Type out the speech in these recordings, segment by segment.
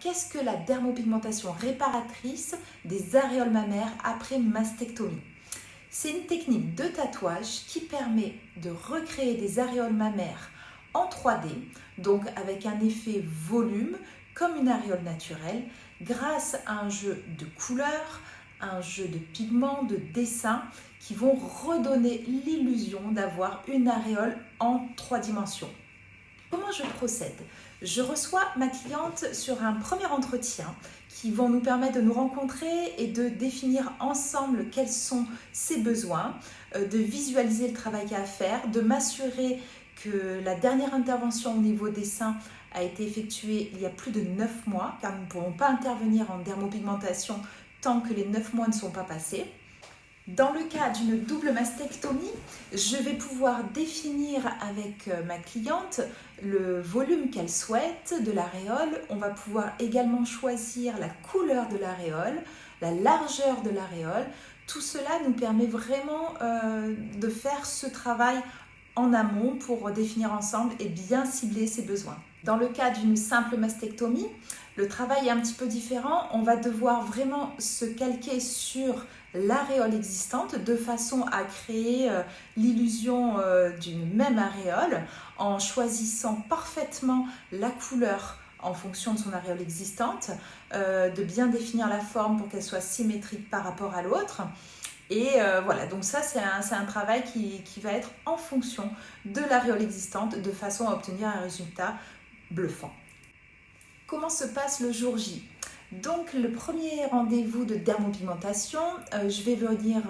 qu'est-ce que la dermopigmentation réparatrice des aréoles mammaires après mastectomie? C'est une technique de tatouage qui permet de recréer des aréoles mammaires en 3D, donc avec un effet volume comme une aréole naturelle, grâce à un jeu de couleurs, un jeu de pigments, de dessins qui vont redonner l'illusion d'avoir une aréole en 3 dimensions. Comment je procède? Je reçois ma cliente sur un premier entretien qui vont nous permettre de nous rencontrer et de définir ensemble quels sont ses besoins, de visualiser le travail qu'il y a à faire, de m'assurer que la dernière intervention au niveau des seins a été effectuée il y a plus de 9 mois, car nous ne pourrons pas intervenir en dermopigmentation tant que les 9 mois ne sont pas passés. Dans le cas d'une double mastectomie, je vais pouvoir définir avec ma cliente le volume qu'elle souhaite de l'aréole. On va pouvoir également choisir la couleur de l'aréole, la largeur de l'aréole. Tout cela nous permet vraiment de faire ce travail en amont pour définir ensemble et bien cibler ses besoins. Dans le cas d'une simple mastectomie, le travail est un petit peu différent. On va devoir vraiment se calquer sur l'aréole existante de façon à créer l'illusion d'une même aréole en choisissant parfaitement la couleur en fonction de son aréole existante, de bien définir la forme pour qu'elle soit symétrique par rapport à l'autre. Et voilà, donc ça c'est un travail qui va être en fonction de l'aréole existante de façon à obtenir un résultat bluffant. Comment se passe le jour J? Donc le premier rendez-vous de dermopigmentation, je vais venir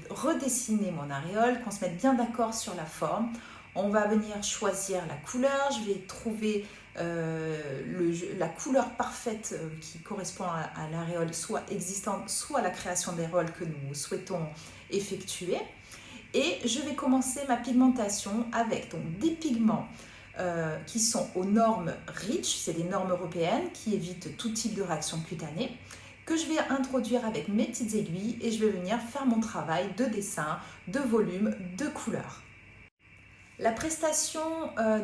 redessiner mon aréole, qu'on se mette bien d'accord sur la forme. On va venir choisir la couleur, je vais trouver la couleur parfaite qui correspond à l'aréole soit existante, soit à la création d'aréole que nous souhaitons effectuer. Et je vais commencer ma pigmentation avec donc, des pigments qui sont aux normes REACH, c'est des normes européennes qui évitent tout type de réaction cutanée, que je vais introduire avec mes petites aiguilles et je vais venir faire mon travail de dessin, de volume, de couleur. La prestation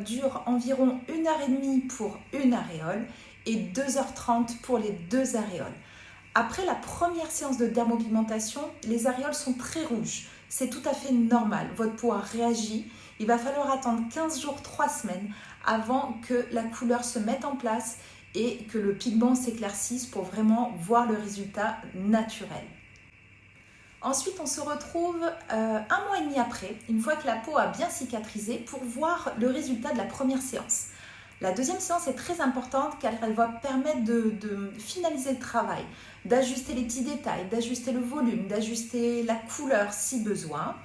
dure environ 1h30 pour une aréole et 2h30 pour les 2 aréoles. Après la première séance de dermopigmentation, les aréoles sont très rouges. C'est tout à fait normal, votre peau a réagi. Il va falloir attendre 15 jours, 3 semaines avant que la couleur se mette en place et que le pigment s'éclaircisse pour vraiment voir le résultat naturel. Ensuite, on se retrouve 1 mois et demi après, une fois que la peau a bien cicatrisé, pour voir le résultat de la première séance. La deuxième séance est très importante car elle va permettre de finaliser le travail, d'ajuster les petits détails, d'ajuster le volume, d'ajuster la couleur si besoin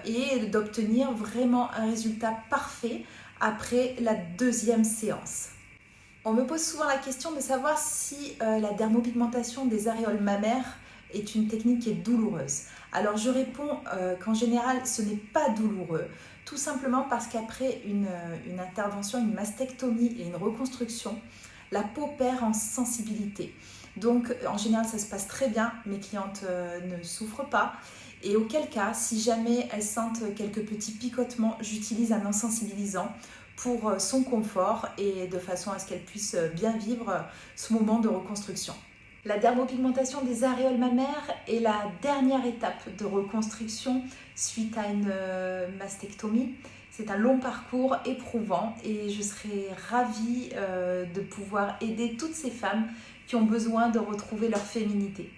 et d'obtenir vraiment un résultat parfait après la deuxième séance. On me pose souvent la question de savoir si la dermopigmentation des aréoles mammaires est une technique qui est douloureuse. Alors je réponds qu'en général ce n'est pas douloureux, tout simplement parce qu'après une intervention, une mastectomie et une reconstruction, la peau perd en sensibilité. Donc en général ça se passe très bien, mes clientes ne souffrent pas. Et auquel cas, si jamais elles sentent quelques petits picotements, j'utilise un insensibilisant pour son confort et de façon à ce qu'elles puissent bien vivre ce moment de reconstruction. La dermopigmentation des aréoles mammaires est la dernière étape de reconstruction suite à une mastectomie. C'est un long parcours éprouvant et je serai ravie de pouvoir aider toutes ces femmes qui ont besoin de retrouver leur féminité.